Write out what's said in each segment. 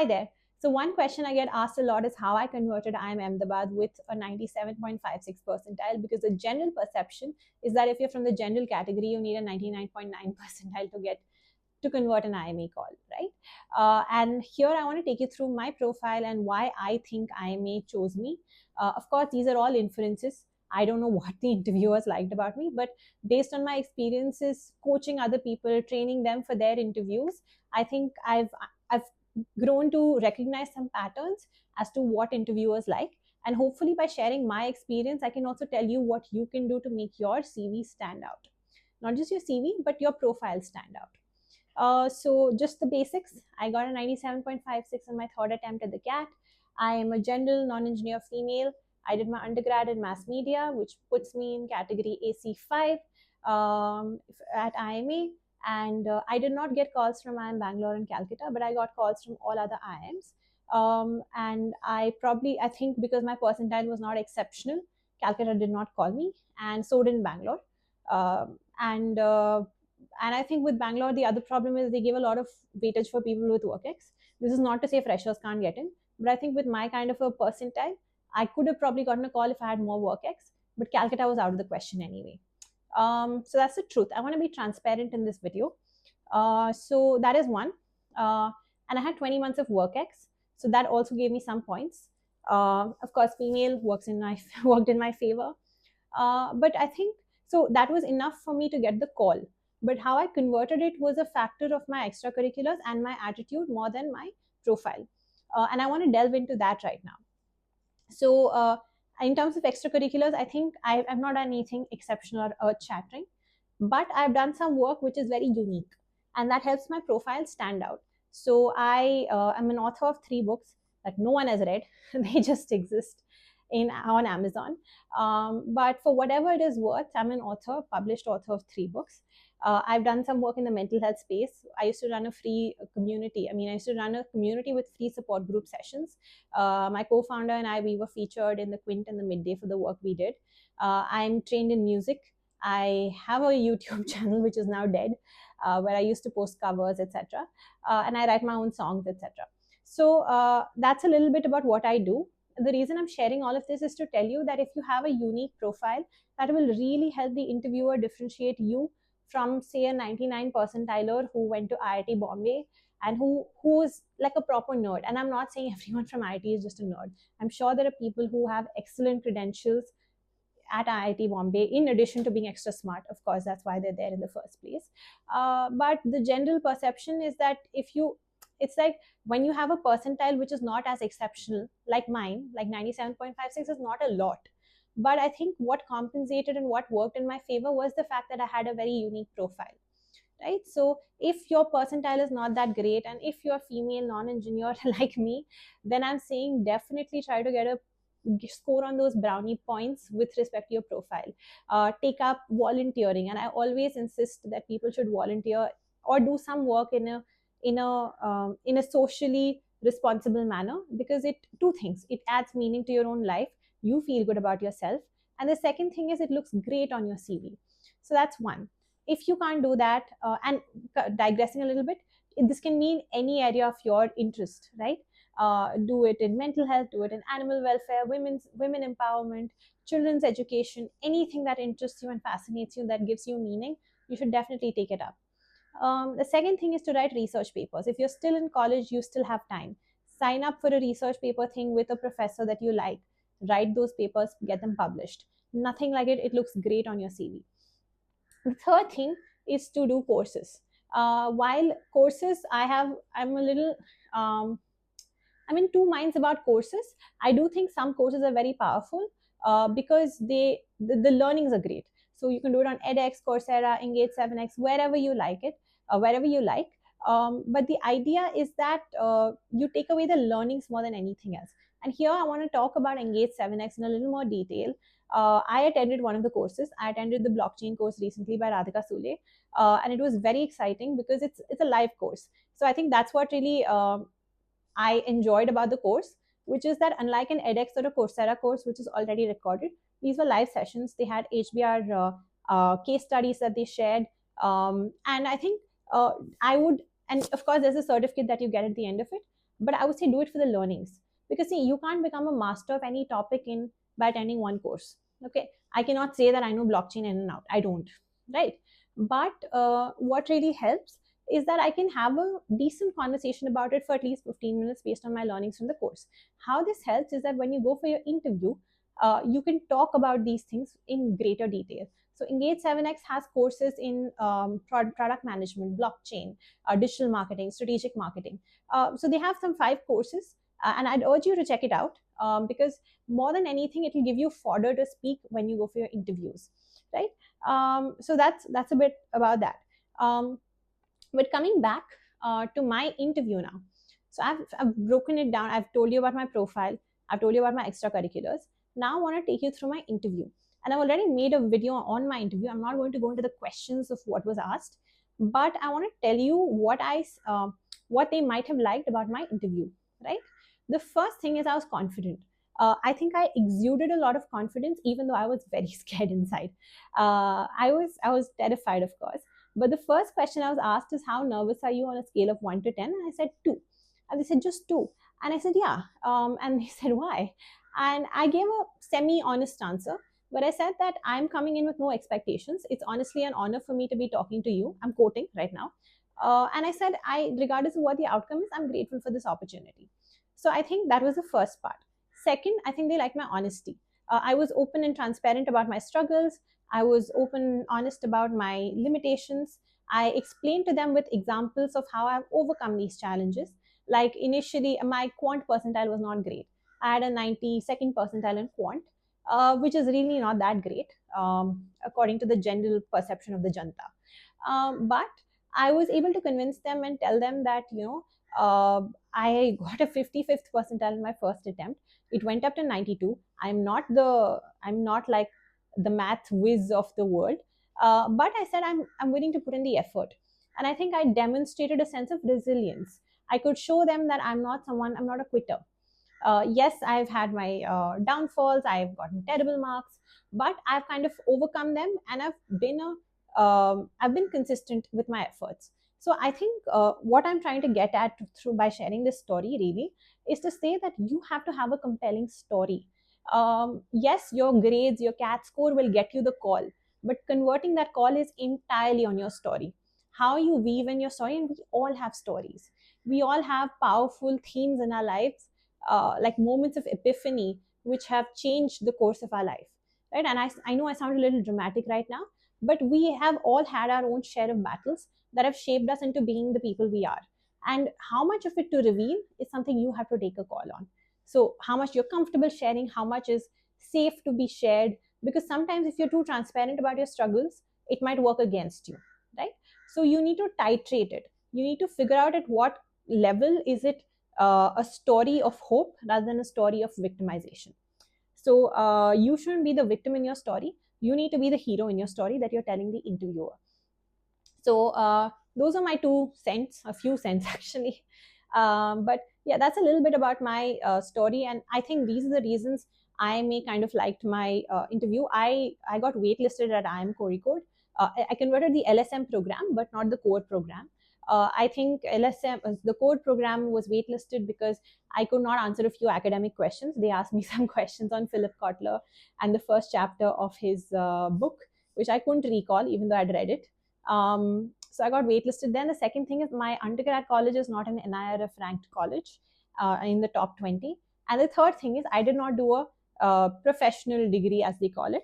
Hi there. So one question I get asked a lot is how I converted IIM Ahmedabad with a 97.56 percentile, because the general perception is that if you're from the general category, you need a 99.9 percentile to convert an IMA call, right? And here I want to take you through my profile and why I think IMA chose me. Of course, these are all inferences. I don't know what the interviewers liked about me, but based on my experiences coaching other people, training them for their interviews, I think I've grown to recognize some patterns as to what interviewers like. And hopefully, by sharing my experience, I can also tell you what you can do to make your CV stand out. Not just your CV, but your profile stand out. So just the basics. I got a 97.56 in my third attempt at the CAT. I am a general non-engineer female. I did my undergrad in mass media, which puts me in category AC5 at IMA. And I did not get calls from IIM Bangalore and Calcutta, but I got calls from all other IIMs. And I think because my percentile was not exceptional, Calcutta did not call me, and so did Bangalore. And I think with Bangalore, the other problem is they give a lot of weightage for people with WorkX. This is not to say freshers can't get in, but I think with my kind of a percentile, I could have probably gotten a call if I had more WorkX, but Calcutta was out of the question anyway. So that's the truth. I want to be transparent in this video. So that is one. And I had 20 months of WorkX, so that also gave me some points. Of course, female worked in my favor. But I think so that was enough for me to get the call. But how I converted it was a factor of my extracurriculars and my attitude more than my profile. And I want to delve into that right now. So, in terms of extracurriculars, I think I've not done anything exceptional or earth shattering, but I've done some work which is very unique, and that helps my profile stand out. So, I am an author of 3 books that no one has read, they just exist on Amazon. But for whatever it is worth, I'm an author, published author of 3 books. I've done some work in the mental health space. I used to run a free community. I used to run a community with free support group sessions. My co-founder and I, we were featured in the Quint and the Midday for the work we did. I'm trained in music. I have a YouTube channel which is now dead, where I used to post covers, etc. And I write my own songs, etc. So that's a little bit about what I do. The reason I'm sharing all of this is to tell you that if you have a unique profile, that will really help the interviewer differentiate you from, say, a 99 percentiler who went to IIT Bombay and who's like a proper nerd. And I'm not saying everyone from IIT is just a nerd. I'm sure there are people who have excellent credentials at IIT Bombay, in addition to being extra smart. Of course, that's why they're there in the first place. But the general perception is that it's like when you have a percentile which is not as exceptional, like mine, like 97.56 is not a lot. But I think what compensated and what worked in my favor was the fact that I had a very unique profile, right? So if your percentile is not that great, and if you're female non-engineer like me, then I'm saying definitely try to get a score on those brownie points with respect to your profile. Take up volunteering, and I always insist that people should volunteer or do some work in a socially responsible manner, because two things: it adds meaning to your own life, you feel good about yourself, and the second thing is it looks great on your CV. So that's one. If you can't do that, and digressing a little bit, this can mean any area of your interest, right? Do it in mental health, do it in animal welfare, women empowerment, children's education, anything that interests you and fascinates you, that gives you meaning, you should definitely take it up. The second thing is to write research papers. If you're still in college, you still have time. Sign up for a research paper thing with a professor that you like. Write those papers, get them published. Nothing like it. It looks great on your CV. The third thing is to do courses. While courses, I'm a little, I'm in two minds about courses. I do think some courses are very powerful because the learnings are great. So you can do it on edX, Coursera, Engage 7X, wherever you like it, wherever you like. But the idea is that you take away the learnings more than anything else. And here I want to talk about Engage 7X in a little more detail. I attended one of the courses. I attended the blockchain course recently by Radhika Sule, and it was very exciting because it's a live course. So I think that's what really I enjoyed about the course, which is that unlike an edX or a Coursera course, which is already recorded, these were live sessions. They had HBR case studies that they shared. And I think I would, and of course, there's a certificate that you get at the end of it. but I would say do it for the learnings. Because see, you can't become a master of any topic in by attending one course. Okay, I cannot say that I know blockchain in and out. I don't, right? But what really helps is that I can have a decent conversation about it for at least 15 minutes based on my learnings from the course. How this helps is that when you go for your interview, you can talk about these things in greater detail. So Engage 7x has courses in product management, blockchain, digital marketing, strategic marketing. So they have some 5 courses, and I'd urge you to check it out, because more than anything, it will give you fodder to speak when you go for your interviews, right? So that's a bit about that. But coming back to my interview now. So I've broken it down. I've told you about my profile. I've told you about my extracurriculars. Now I want to take you through my interview. And I've already made a video on my interview. I'm not going to go into the questions of what was asked, but I want to tell you what they might have liked about my interview, right? The first thing is I was confident. I think I exuded a lot of confidence, even though I was very scared inside. I was terrified, of course. But the first question I was asked is, how nervous are you on a scale of 1 to 10? And I said 2. And they said, just 2. And I said, yeah. And they said, why? And I gave a semi-honest answer, but I said that I'm coming in with no expectations. It's honestly an honor for me to be talking to you. I'm quoting right now. And I said, regardless of what the outcome is, I'm grateful for this opportunity. So I think that was the first part. Second, I think they like my honesty. I was open and transparent about my struggles. I was open and honest about my limitations. I explained to them with examples of how I've overcome these challenges. Like initially, my quant percentile was not great. I had a 92nd percentile in quant, which is really not that great, according to the general perception of the janta. But I was able to convince them and tell them that, I got a 55th percentile in my first attempt. It went up to 92. I'm not like the math whiz of the world, but I said I'm willing to put in the effort, and I think I demonstrated a sense of resilience. I could show them that I'm not a quitter. Yes, I've had my downfalls, I've gotten terrible marks, but I've kind of overcome them, and I've been consistent with my efforts. So I think what I'm trying to get at through by sharing this story really is to say that you have to have a compelling story. Yes, your grades, your CAT score will get you the call, but converting that call is entirely on your story. How you weave in your story, and we all have stories. We all have powerful themes in our lives, like moments of epiphany, which have changed the course of our life, right? And I know I sound a little dramatic right now, but we have all had our own share of battles that have shaped us into being the people we are. And how much of it to reveal is something you have to take a call on. So how much you're comfortable sharing, how much is safe to be shared, because sometimes if you're too transparent about your struggles, it might work against you, right? So you need to titrate it. You need to figure out at what level is it a story of hope rather than a story of victimization. So you shouldn't be the victim in your story. You need to be the hero in your story that you're telling the interviewer. So those are my 2 cents, a few cents actually. But yeah, that's a little bit about my story, and I think these are the reasons I may kind of liked my interview. I got waitlisted at IIM Coricode. I converted the LSM program, but not the core program. I think the core program was waitlisted because I could not answer a few academic questions. They asked me some questions on Philip Kotler and the first chapter of his book, which I couldn't recall, even though I'd read it. So I got waitlisted. Then the second thing is my undergrad college is not an NIRF ranked college in the top 20. And the third thing is I did not do a professional degree, as they call it.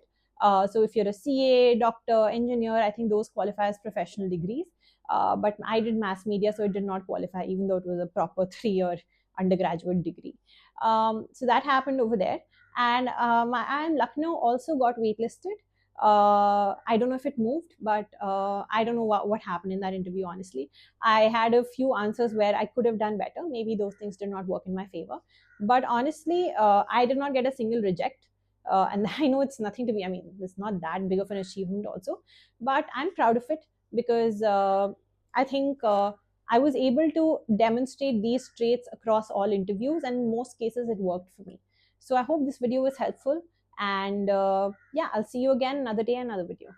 So if you're a CA, doctor, engineer, I think those qualify as professional degrees. But I did mass media, so it did not qualify, even though it was a proper 3-year undergraduate degree. So that happened over there. And IIM Lucknow also got waitlisted. I don't know if it moved, but I don't know what happened in that interview, honestly. I had a few answers where I could have done better. Maybe those things did not work in my favor. But honestly, I did not get a single reject. And I know it's nothing to be, I mean, it's not that big of an achievement also, but I'm proud of it because I think I was able to demonstrate these traits across all interviews, and in most cases it worked for me. So I hope this video was helpful, and yeah, I'll see you again another day, another video.